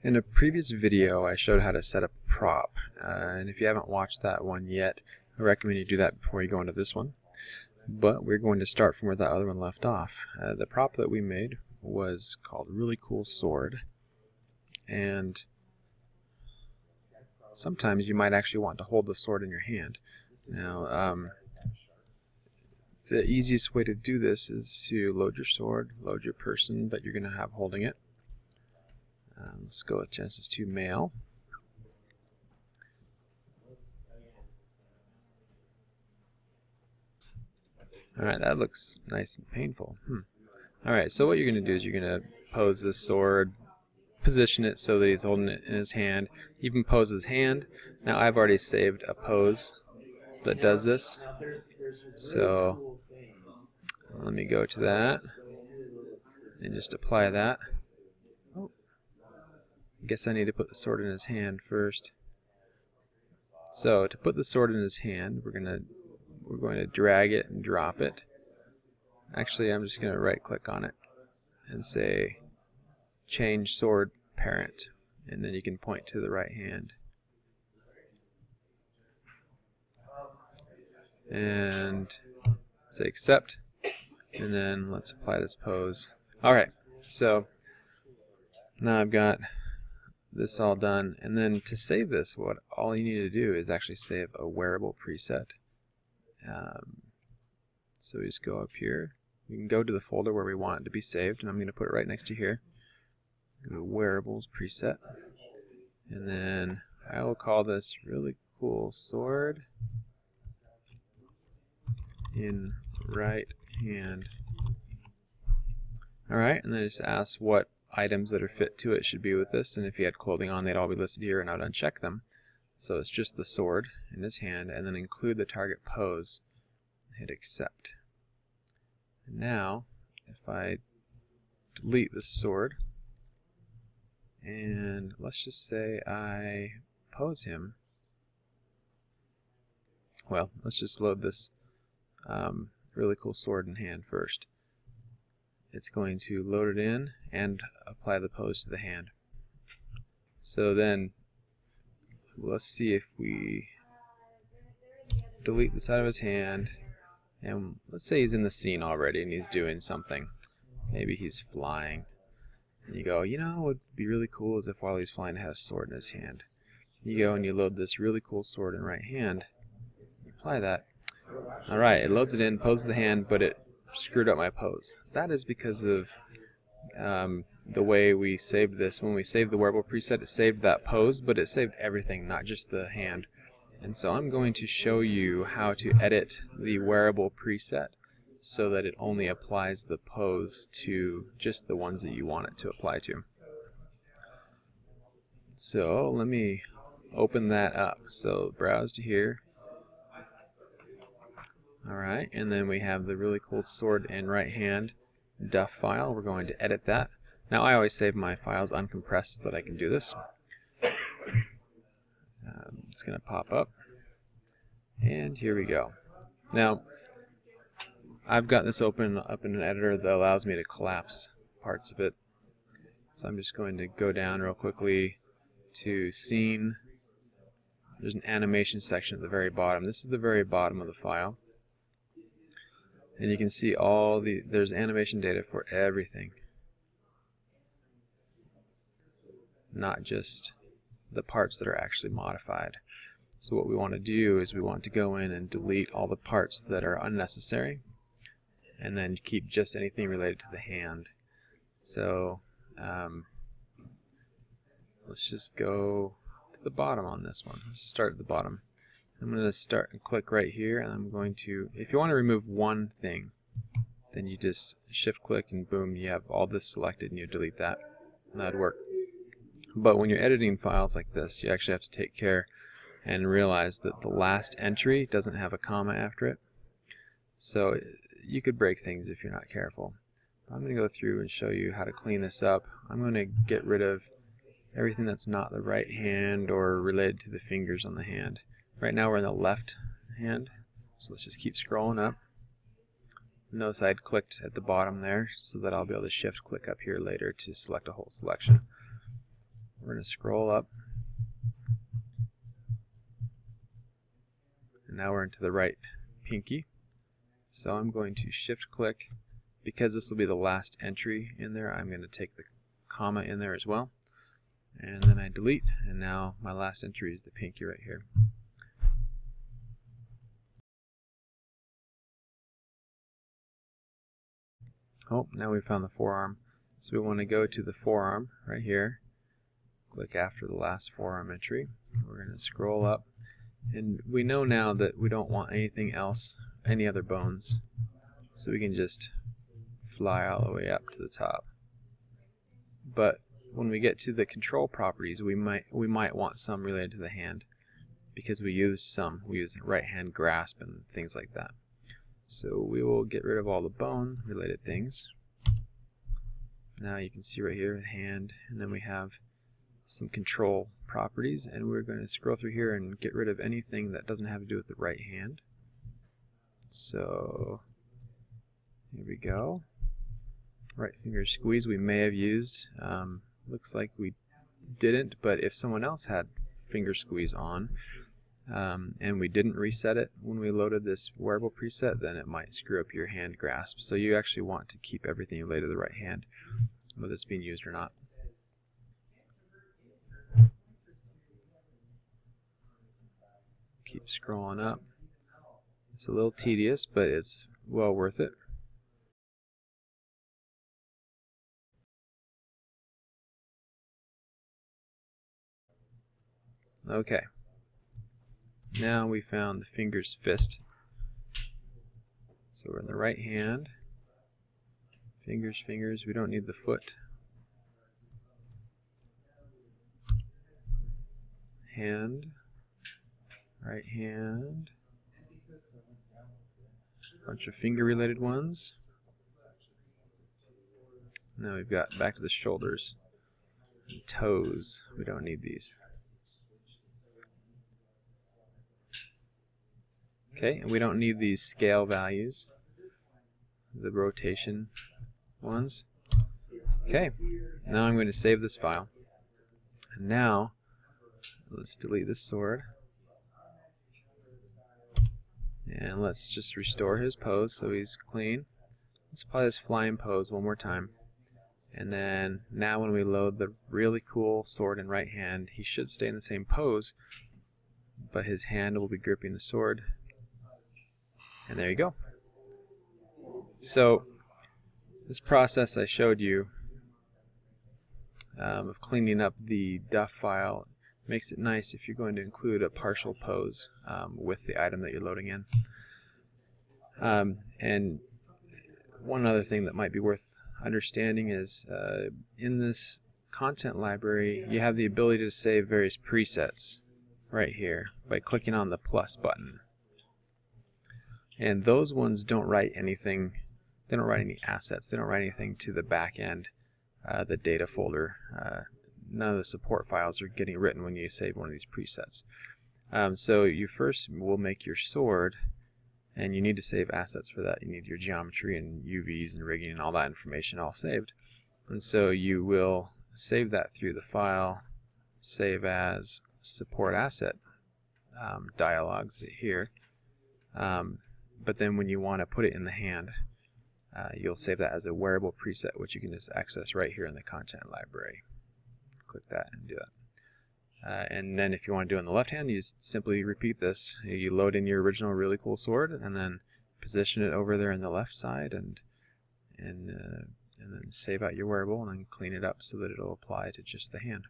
In a previous video, I showed how to set up a prop, and if you haven't watched that one yet, I recommend you do that before you go into this one. But we're going to start from where the other one left off. The prop that we made was called Really Cool Sword, and sometimes you might actually want to hold the sword in your hand. Now, the easiest way to do this is to load your sword, load your person that you're going to have holding it. Let's go with Genesis 2 male. Alright, that looks nice and painful. Alright, so what you're going to do is you're going to pose this sword, position it so that he's holding it in his hand, even pose his hand. Now I've already saved a pose that does this, so let me go to that and just apply that. Oh, I guess I need to put the sword in his hand first. So to put the sword in his hand, we're going to drag it and drop it. Actually, I'm just going to right click on it and say change sword parent, and then you can point to the right hand and say accept, and then let's apply this pose. Alright, so now I've got this all done, and then to save this, what all you need to do is actually save a wearable preset. So we just go up here. We can go to the folder where we want it to be saved, and I'm going to put it right next to here. Go to wearables preset, and then I will call this Really Cool Sword in right hand. Alright, and then just ask what items that are fit to it should be with this, and if you had clothing on, they'd all be listed here, and I'd uncheck them. So it's just the sword in his hand, and then include the target pose. Hit accept. And now, if I delete this sword, and let's just say I pose him, well, let's just load this Really Cool Sword in hand first. It's going to load it in and apply the pose to the hand. So then, let's see if we delete this out of his hand, and let's say he's in the scene already and he's doing something. Maybe he's flying. And you go, you know what would be really cool is if while he's flying he had a sword in his hand. You go and you load this Really Cool Sword in right hand. You apply that. Alright, it loads it in, poses the hand, but it screwed up my pose. That is because of the way we saved this. When we saved the wearable preset, it saved that pose, but it saved everything, not just the hand. And so I'm going to show you how to edit the wearable preset so that it only applies the pose to just the ones that you want it to apply to. So let me open that up. So browse to here. Alright, and then we have the Really Cool Sword in right hand DUF file. We're going to edit that. Now I always save my files uncompressed so that I can do this. It's going to pop up, and here we go. Now I've got this open up in an editor that allows me to collapse parts of it. So I'm just going to go down real quickly to scene. There's an animation section at the very bottom. This is the very bottom of the file. And you can see there's animation data for everything. Not just the parts that are actually modified. So what we want to do is we want to go in and delete all the parts that are unnecessary, and then keep just anything related to the hand. So let's just go to the bottom on this one. Let's start at the bottom. I'm going to start and click right here, and I'm going to, if you want to remove one thing, then you just shift click and boom, you have all this selected and you delete that, and that'd work. But when you're editing files like this, you actually have to take care and realize that the last entry doesn't have a comma after it. So you could break things if you're not careful. I'm going to go through and show you how to clean this up. I'm going to get rid of everything that's not the right hand or related to the fingers on the hand. Right now we're in the left hand, so let's just keep scrolling up. Notice I'd clicked at the bottom there so that I'll be able to shift click up here later to select a whole selection. we're going to scroll up. And now we're into the right pinky. So I'm going to shift click. Because this will be the last entry in there, I'm going to take the comma in there as well. And then I delete, and now my last entry is the pinky right here. Oh, now we found the forearm. So we want to go to the forearm right here. Click after the last forearm entry. We're going to scroll up. And we know now that we don't want anything else, any other bones. So we can just fly all the way up to the top. But when we get to the control properties, we might want some related to the hand, because we use right hand grasp and things like that. So we will get rid of all the bone related things. Now you can see right here hand, and then we have some control properties, and we're going to scroll through here and get rid of anything that doesn't have to do with the right hand. So here we go. Right finger squeeze we may have used. Looks like we didn't, but if someone else had finger squeeze on and we didn't reset it when we loaded this wearable preset, then it might screw up your hand grasp. So you actually want to keep everything related to the right hand, whether it's being used or not. Keep scrolling up. It's a little tedious, but it's well worth it. Okay, now we found the finger's fist. So we're in the right hand. Fingers, fingers, we don't need the foot. Hand, right hand. Bunch of finger related ones. Now we've got back to the shoulders. And toes, we don't need these. Okay, and we don't need these scale values, the rotation ones. Okay, now I'm going to save this file. And now, let's delete this sword. And let's just restore his pose so he's clean. Let's apply this flying pose one more time. And then now when we load the really cool sword in right hand, he should stay in the same pose, but his hand will be gripping the sword. And there you go. So this process I showed you of cleaning up the DUF file makes it nice if you're going to include a partial pose with the item that you're loading in. And one other thing that might be worth understanding is in this content library you have the ability to save various presets right here by clicking on the plus button. And those ones don't write anything, they don't write any assets, they don't write anything to the back end, the data folder. None of the support files are getting written when you save one of these presets. So you first will make your sword, and you need to save assets for that. You need your geometry and UVs and rigging and all that information all saved. And so you will save that through the file, save as support asset dialogues here. But then when you want to put it in the hand, you'll save that as a wearable preset, which you can just access right here in the content library. Click that and do that. And then if you want to do it in the left hand, you just simply repeat this. You load in your original really cool sword and then position it over there in the left side and then save out your wearable and then clean it up so that it'll apply to just the hand.